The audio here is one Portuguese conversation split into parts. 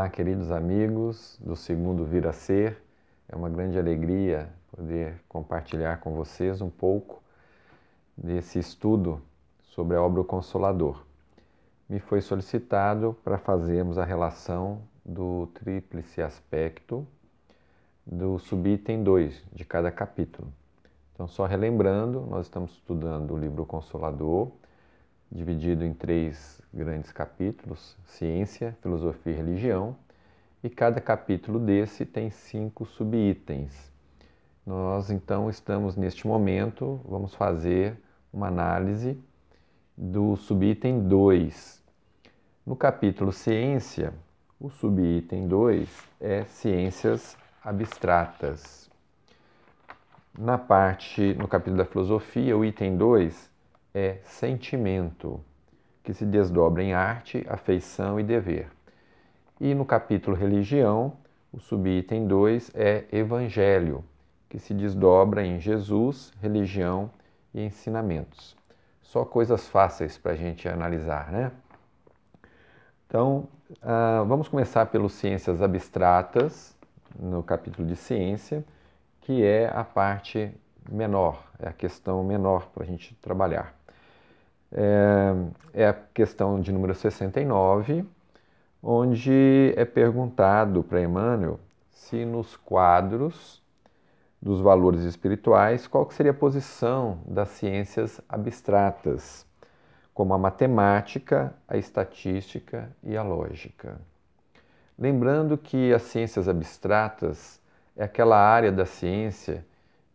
Olá, queridos amigos do segundo Vir a Ser. É uma grande alegria poder compartilhar com vocês um pouco desse estudo sobre a obra O Consolador. Me foi solicitado para fazermos a relação do tríplice aspecto do subitem 2 de cada capítulo. Então, só relembrando, nós estamos estudando o livro O Consolador, dividido em 3 grandes capítulos: ciência, filosofia e religião, e cada capítulo desse tem 5 subitens. Nós então estamos neste momento, vamos fazer uma análise do subitem 2. No capítulo ciência, o subitem 2 é ciências abstratas. No capítulo da filosofia, o item 2 é sentimento, que se desdobra em arte, afeição e dever. E no capítulo religião, o subitem 2 é evangelho, que se desdobra em Jesus, religião e ensinamentos. Só coisas fáceis para a gente analisar, né? Então, vamos começar pelas ciências abstratas, no capítulo de ciência, que é a parte menor, é a questão menor para a gente trabalhar. É a questão de número 69, onde é perguntado para Emmanuel se nos quadros dos valores espirituais, qual que seria a posição das ciências abstratas, como a matemática, a estatística e a lógica. Lembrando que as ciências abstratas é aquela área da ciência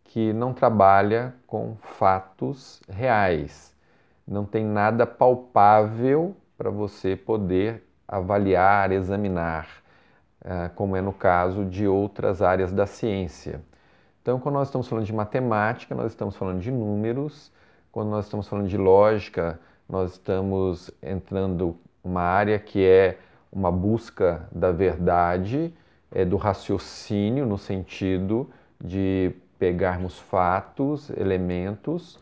que não trabalha com fatos reais, não tem nada palpável para você poder avaliar, examinar, como é no caso de outras áreas da ciência. Então, quando nós estamos falando de matemática, nós estamos falando de números. Quando nós estamos falando de lógica, nós estamos entrando numa área que é uma busca da verdade, do raciocínio, no sentido de pegarmos fatos, elementos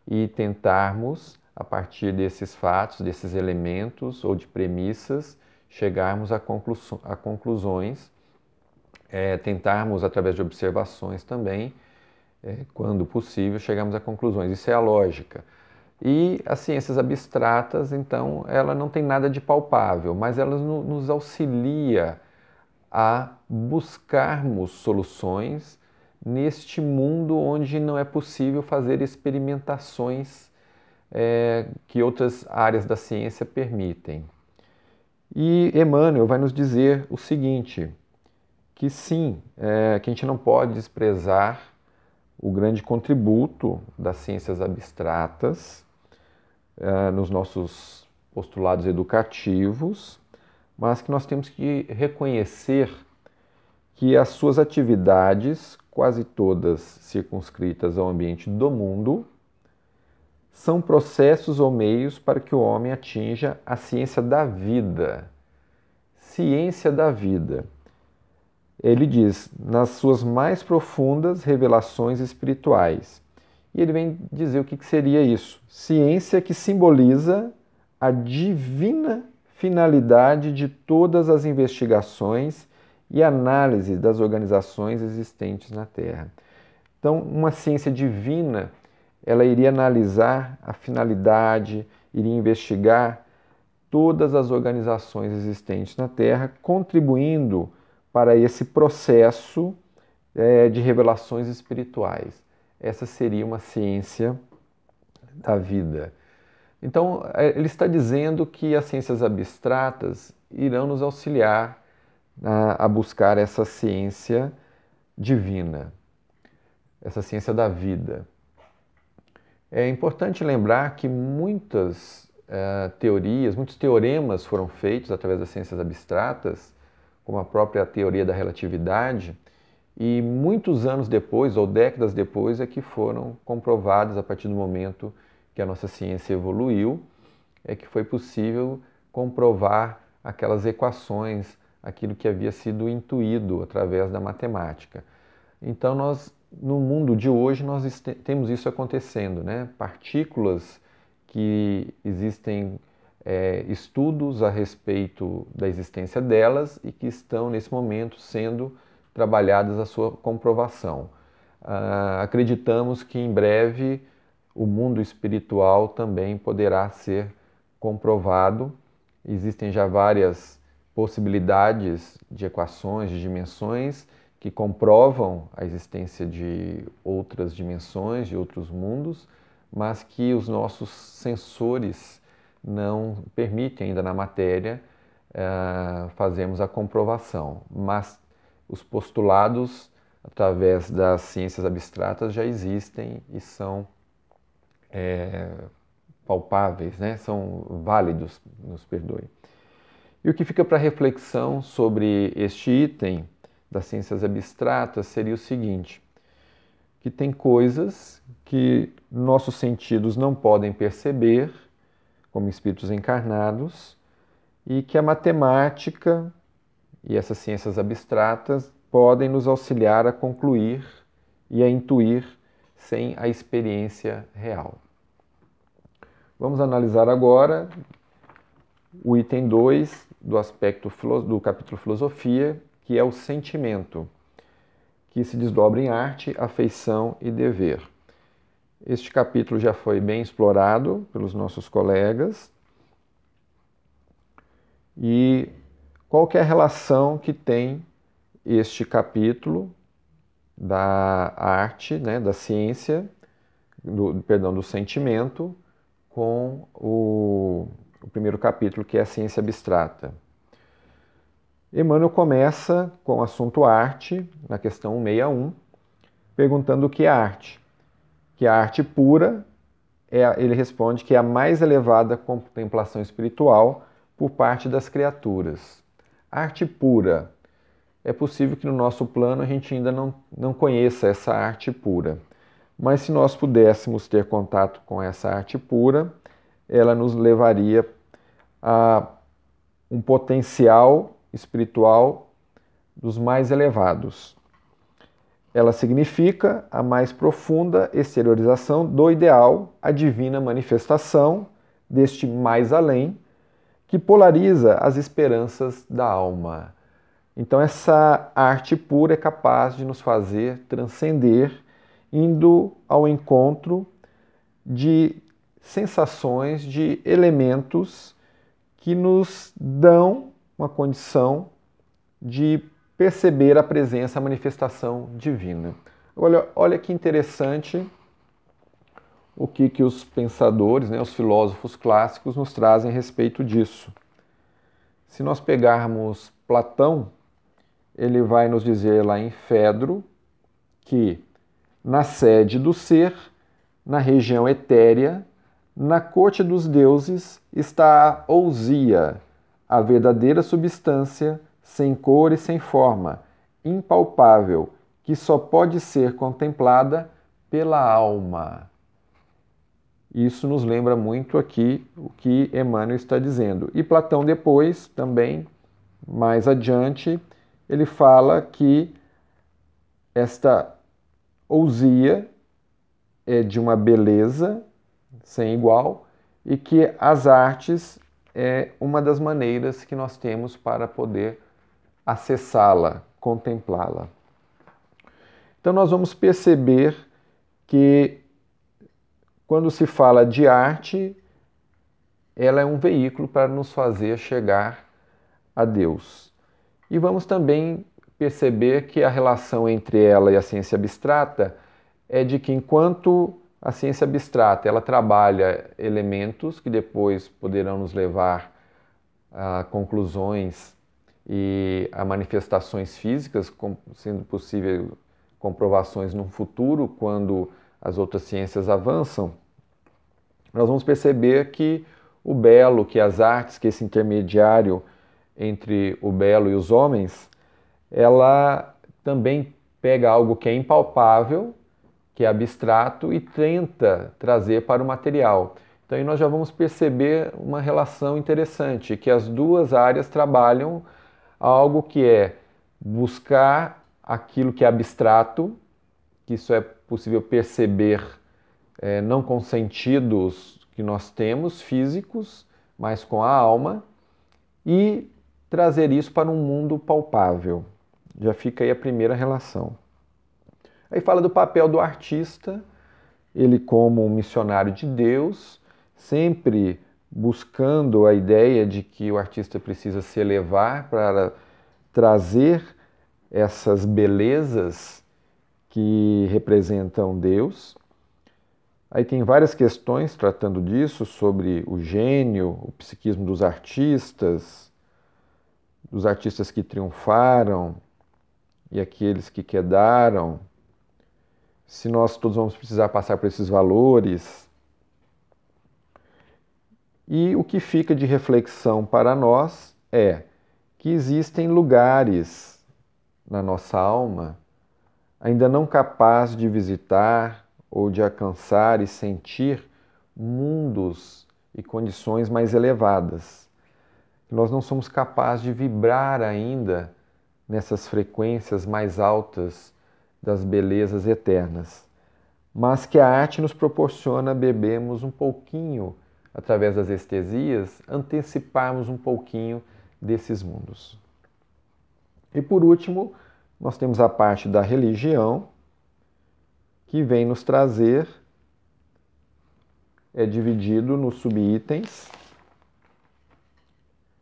e tentarmos, a partir desses fatos, desses elementos ou de premissas, chegarmos a conclusões, tentarmos, através de observações também, quando possível, chegarmos a conclusões. Isso é a lógica. E as ciências abstratas, então, ela não tem nada de palpável, mas ela nos auxilia a buscarmos soluções neste mundo onde não é possível fazer experimentações que outras áreas da ciência permitem. E Emmanuel vai nos dizer o seguinte, que sim, que a gente não pode desprezar o grande contributo das ciências abstratas nos nossos postulados educativos, mas que nós temos que reconhecer que as suas atividades, quase todas circunscritas ao ambiente do mundo, são processos ou meios para que o homem atinja a ciência da vida. Ciência da vida. Ele diz, nas suas mais profundas revelações espirituais. E ele vem dizer o que seria isso. Ciência que simboliza a divina finalidade de todas as investigações e análise das organizações existentes na Terra. Então, uma ciência divina, ela iria analisar a finalidade, iria investigar todas as organizações existentes na Terra, contribuindo para esse processo de revelações espirituais. Essa seria uma ciência da vida. Então, ele está dizendo que as ciências abstratas irão nos auxiliar a buscar essa ciência divina, essa ciência da vida. É importante lembrar que muitas teorias, muitos teoremas foram feitos através das ciências abstratas, como a própria teoria da relatividade, e muitos anos depois, ou décadas depois, é que foram comprovados, a partir do momento que a nossa ciência evoluiu, é que foi possível comprovar aquelas equações, aquilo que havia sido intuído através da matemática. Então, no mundo de hoje, nós temos isso acontecendo, né? Partículas que existem estudos a respeito da existência delas e que estão, nesse momento, sendo trabalhadas a sua comprovação. Acreditamos que em breve o mundo espiritual também poderá ser comprovado. Existem já várias possibilidades de equações, de dimensões, que comprovam a existência de outras dimensões, de outros mundos, mas que os nossos sensores não permitem ainda na matéria fazermos a comprovação. Mas os postulados, através das ciências abstratas, já existem e são palpáveis, né? São válidos, nos perdoe. E o que fica para reflexão sobre este item das ciências abstratas seria o seguinte, que tem coisas que nossos sentidos não podem perceber, como espíritos encarnados, e que a matemática e essas ciências abstratas podem nos auxiliar a concluir e a intuir sem a experiência real. Vamos analisar agora o item 2 do capítulo Filosofia, que é o sentimento, que se desdobra em arte, afeição e dever. Este capítulo já foi bem explorado pelos nossos colegas. E qual que é a relação que tem este capítulo da arte, né, da ciência, do sentimento, com o primeiro capítulo, que é a ciência abstrata? Emmanuel começa com o assunto arte, na questão 161, perguntando o que é arte. Que a arte pura, ele responde que é a mais elevada contemplação espiritual por parte das criaturas. A arte pura. É possível que no nosso plano a gente ainda não conheça essa arte pura. Mas se nós pudéssemos ter contato com essa arte pura, ela nos levaria a um potencial espiritual dos mais elevados. Ela significa a mais profunda exteriorização do ideal, a divina manifestação deste mais além, que polariza as esperanças da alma. Então essa arte pura é capaz de nos fazer transcender, indo ao encontro de sensações, de elementos que nos dão uma condição de perceber a presença, a manifestação divina. Olha que interessante o que os pensadores, né, os filósofos clássicos nos trazem a respeito disso. Se nós pegarmos Platão, ele vai nos dizer lá em Fedro que na sede do ser, na região etérea, na corte dos deuses, está a ousia, a verdadeira substância, sem cor e sem forma, impalpável, que só pode ser contemplada pela alma. Isso nos lembra muito aqui o que Emmanuel está dizendo. E Platão depois, também, mais adiante, ele fala que esta ousia é de uma beleza sem igual e que as artes é uma das maneiras que nós temos para poder acessá-la, contemplá-la. Então nós vamos perceber que quando se fala de arte, ela é um veículo para nos fazer chegar a Deus. E vamos também perceber que a relação entre ela e a ciência abstrata é de que enquanto a ciência abstrata ela trabalha elementos que depois poderão nos levar a conclusões e a manifestações físicas, sendo possível comprovações no futuro, quando as outras ciências avançam, nós vamos perceber que o belo, que as artes, que esse intermediário entre o belo e os homens, ela também pega algo que é impalpável, que é abstrato, e tenta trazer para o material. Então aí nós já vamos perceber uma relação interessante, que as duas áreas trabalham algo que é buscar aquilo que é abstrato, que isso é possível perceber não com sentidos que nós temos, físicos, mas com a alma, e trazer isso para um mundo palpável. Já fica aí a primeira relação. Aí fala do papel do artista, ele como um missionário de Deus, sempre buscando a ideia de que o artista precisa se elevar para trazer essas belezas que representam Deus. Aí tem várias questões tratando disso, sobre o gênio, o psiquismo dos artistas que triunfaram e aqueles que quedaram, se nós todos vamos precisar passar por esses valores. E o que fica de reflexão para nós é que existem lugares na nossa alma ainda não capazes de visitar ou de alcançar e sentir mundos e condições mais elevadas. Nós não somos capazes de vibrar ainda nessas frequências mais altas das belezas eternas, mas que a arte nos proporciona bebermos um pouquinho, através das estesias, anteciparmos um pouquinho desses mundos. E por último, nós temos a parte da religião, que vem nos trazer, é dividido nos subitens,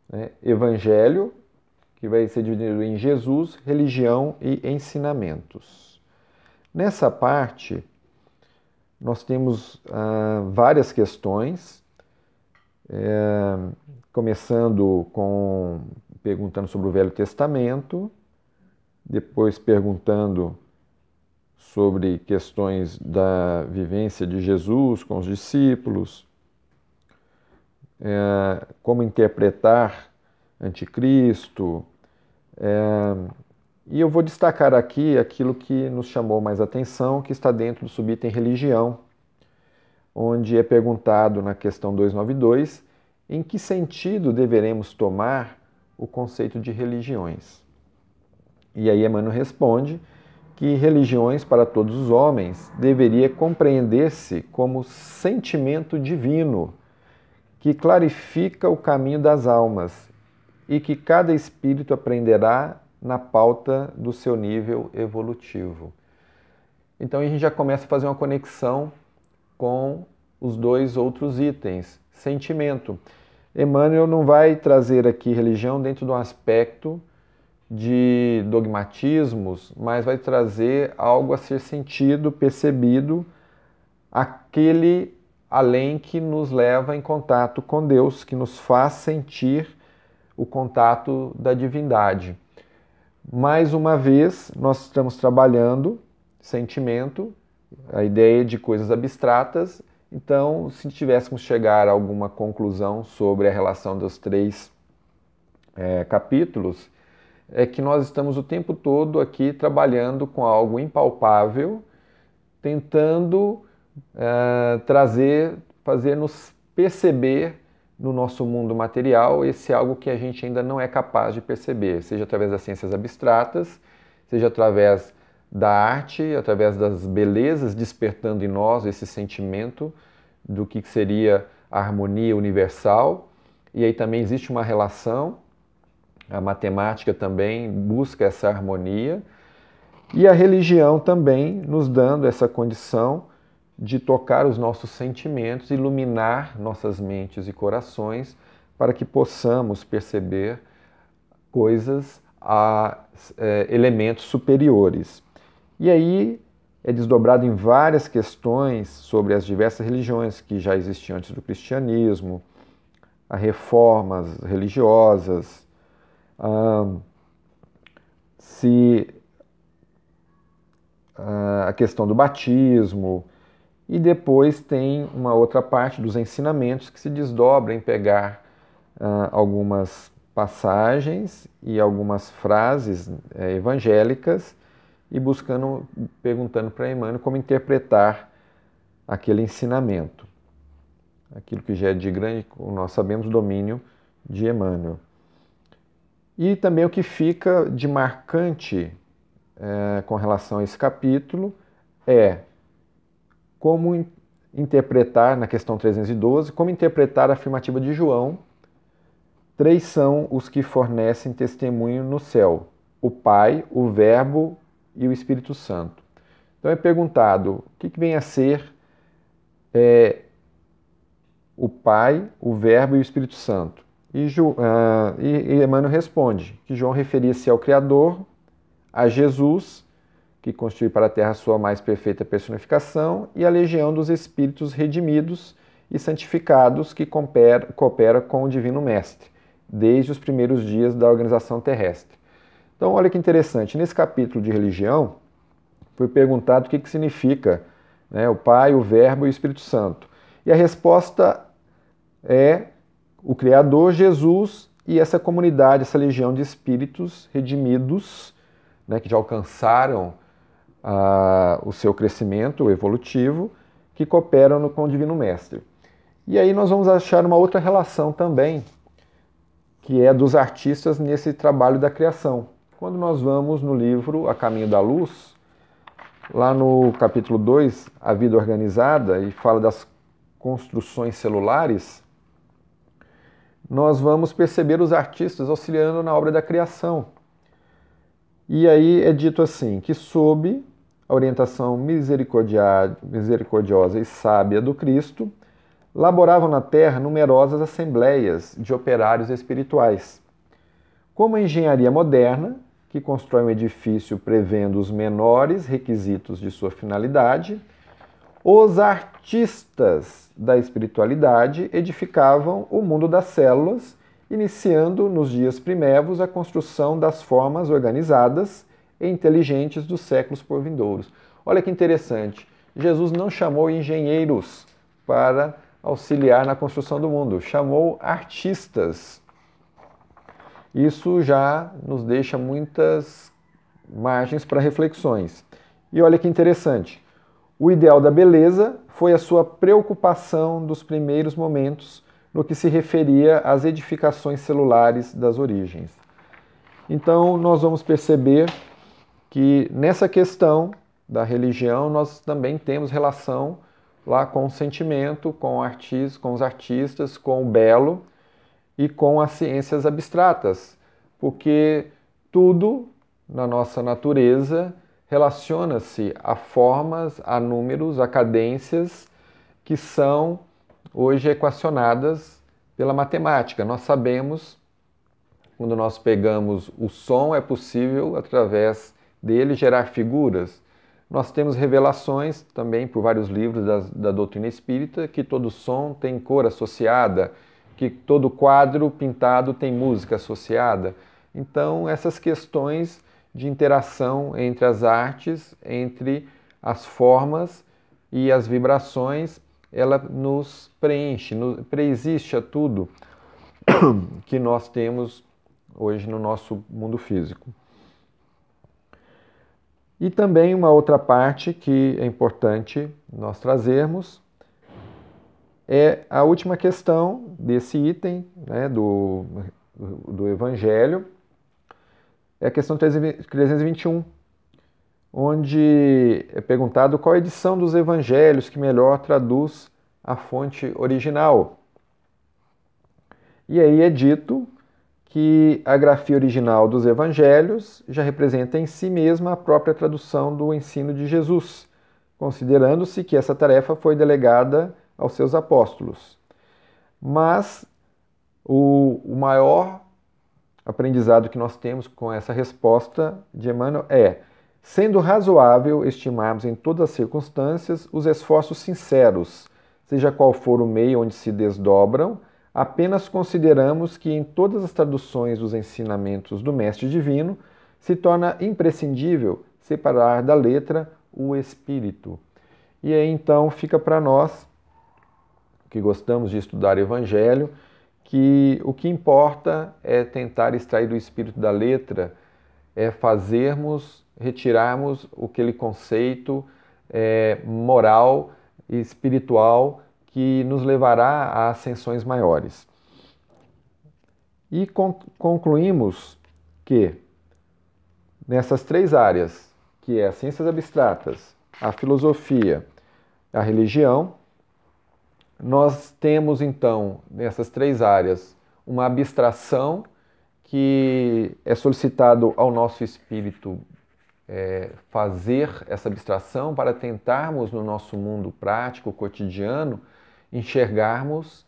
né? Evangelho, que vai ser dividido em Jesus, religião e ensinamentos. Nessa parte, nós temos várias questões, começando perguntando sobre o Velho Testamento, depois perguntando sobre questões da vivência de Jesus com os discípulos, como interpretar Anticristo. E eu vou destacar aqui aquilo que nos chamou mais atenção, que está dentro do subitem religião, onde é perguntado na questão 292, em que sentido deveremos tomar o conceito de religiões. E aí Emmanuel responde que religiões para todos os homens deveria compreender-se como sentimento divino, que clarifica o caminho das almas e que cada espírito aprenderá na pauta do seu nível evolutivo. Então a gente já começa a fazer uma conexão com os dois outros itens. Sentimento. Emmanuel não vai trazer aqui religião dentro de um aspecto de dogmatismos, mas vai trazer algo a ser sentido, percebido, aquele além que nos leva em contato com Deus, que nos faz sentir o contato da divindade. Mais uma vez, nós estamos trabalhando sentimento, a ideia de coisas abstratas. Então, se tivéssemos chegar a alguma conclusão sobre a relação dos três capítulos, é que nós estamos o tempo todo aqui trabalhando com algo impalpável, tentando fazer-nos perceber no nosso mundo material esse algo que a gente ainda não é capaz de perceber, seja através das ciências abstratas, seja através da arte, através das belezas, despertando em nós esse sentimento do que seria a harmonia universal. E aí também existe uma relação, a matemática também busca essa harmonia, e a religião também nos dando essa condição de tocar os nossos sentimentos, iluminar nossas mentes e corações, para que possamos perceber coisas, elementos superiores. E aí é desdobrado em várias questões sobre as diversas religiões que já existiam antes do cristianismo, as reformas religiosas, a questão do batismo, e depois tem uma outra parte dos ensinamentos que se desdobra em pegar algumas passagens e algumas frases evangélicas e perguntando para Emmanuel como interpretar aquele ensinamento. Aquilo que já é de grande, nós sabemos, domínio de Emmanuel. E também o que fica de marcante com relação a esse capítulo é como interpretar, na questão 312, como interpretar a afirmativa de João, três são os que fornecem testemunho no céu: o Pai, o Verbo e o Espírito Santo. Então é perguntado, o que vem a ser o Pai, o Verbo e o Espírito Santo? E Emmanuel responde que João referia-se ao Criador, a Jesus, que constitui para a Terra a sua mais perfeita personificação, e a legião dos Espíritos redimidos e santificados que coopera com o Divino Mestre, desde os primeiros dias da organização terrestre. Então, olha que interessante, nesse capítulo de religião, foi perguntado o que significa, né, o Pai, o Verbo e o Espírito Santo. E a resposta é o Criador, Jesus, e essa comunidade, essa legião de espíritos redimidos, né, que já alcançaram o seu crescimento evolutivo, que cooperam com o Divino Mestre. E aí nós vamos achar uma outra relação também, que é dos artistas nesse trabalho da criação. Quando nós vamos no livro A Caminho da Luz, lá no capítulo 2, A Vida Organizada, e fala das construções celulares, nós vamos perceber os artistas auxiliando na obra da criação. E aí é dito assim, que sob a orientação misericordiosa e sábia do Cristo, laboravam na terra numerosas assembleias de operários espirituais. Como a engenharia moderna, que constrói um edifício prevendo os menores requisitos de sua finalidade, os artistas da espiritualidade edificavam o mundo das células, iniciando nos dias primevos a construção das formas organizadas e inteligentes dos séculos por vindouros. Olha que interessante, Jesus não chamou engenheiros para auxiliar na construção do mundo, chamou artistas. Isso já nos deixa muitas margens para reflexões. E olha que interessante, o ideal da beleza foi a sua preocupação dos primeiros momentos no que se referia às edificações celulares das origens. Então, nós vamos perceber que nessa questão da religião nós também temos relação lá com o sentimento, com os artistas, com o belo e com as ciências abstratas, porque tudo na nossa natureza relaciona-se a formas, a números, a cadências que são hoje equacionadas pela matemática. Nós sabemos, quando nós pegamos o som, é possível, através dele, gerar figuras. Nós temos revelações também por vários livros da doutrina espírita que todo som tem cor associada, que todo quadro pintado tem música associada. Então, essas questões de interação entre as artes, entre as formas e as vibrações, ela nos preenche, preexiste a tudo que nós temos hoje no nosso mundo físico. E também uma outra parte que é importante nós trazermos é a última questão desse item, né, do Evangelho, é a questão 321, onde é perguntado qual a edição dos Evangelhos que melhor traduz a fonte original. E aí é dito que a grafia original dos Evangelhos já representa em si mesma a própria tradução do ensino de Jesus, considerando-se que essa tarefa foi delegada aos seus apóstolos. Mas o maior aprendizado que nós temos com essa resposta de Emmanuel é: sendo razoável estimarmos em todas as circunstâncias os esforços sinceros, seja qual for o meio onde se desdobram, apenas consideramos que em todas as traduções dos ensinamentos do Mestre Divino se torna imprescindível separar da letra o espírito. E aí então fica para nós, que gostamos de estudar o Evangelho, que o que importa é tentar extrair do espírito da letra, é retirarmos aquele conceito moral e espiritual que nos levará a ascensões maiores. E concluímos que nessas três áreas, que é as ciências abstratas, a filosofia, a religião, nós temos então nessas três áreas uma abstração que é solicitado ao nosso espírito fazer essa abstração para tentarmos no nosso mundo prático, cotidiano, enxergarmos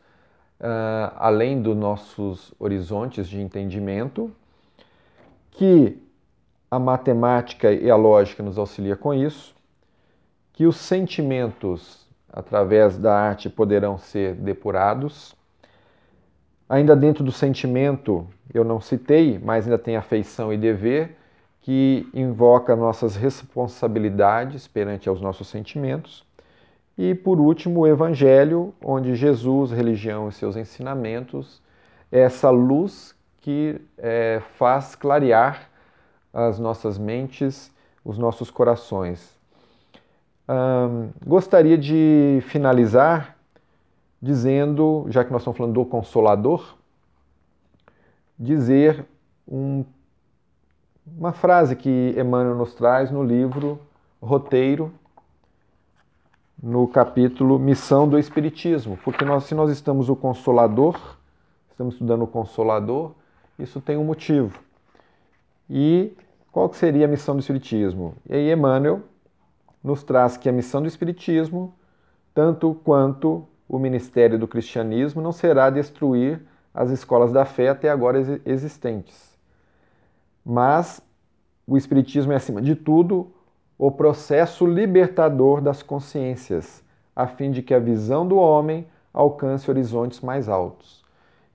além dos nossos horizontes de entendimento, que a matemática e a lógica nos auxilia com isso, que os sentimentos, através da arte, poderão ser depurados. Ainda dentro do sentimento, eu não citei, mas ainda tem afeição e dever, que invoca nossas responsabilidades perante aos nossos sentimentos. E, por último, o Evangelho, onde Jesus, religião e seus ensinamentos, é essa luz que faz clarear as nossas mentes, os nossos corações. Gostaria de finalizar dizendo, já que nós estamos falando do Consolador, dizer uma frase que Emmanuel nos traz no livro Roteiro, no capítulo Missão do Espiritismo. Porque se nós estamos o Consolador, estamos estudando o Consolador, isso tem um motivo. E qual que seria a missão do Espiritismo? E aí Emmanuel nos traz que a missão do Espiritismo, tanto quanto o ministério do cristianismo, não será destruir as escolas da fé até agora existentes. Mas o Espiritismo é, acima de tudo, o processo libertador das consciências, a fim de que a visão do homem alcance horizontes mais altos.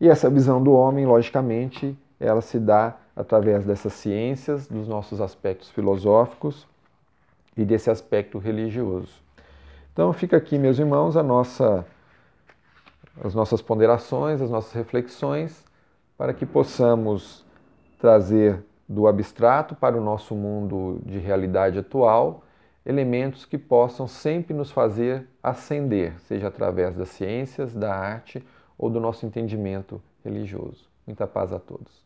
E essa visão do homem, logicamente, ela se dá através dessas ciências, dos nossos aspectos filosóficos e desse aspecto religioso. Então fica aqui, meus irmãos, as nossas ponderações, as nossas reflexões, para que possamos trazer do abstrato para o nosso mundo de realidade atual elementos que possam sempre nos fazer ascender, seja através das ciências, da arte ou do nosso entendimento religioso. Muita paz a todos.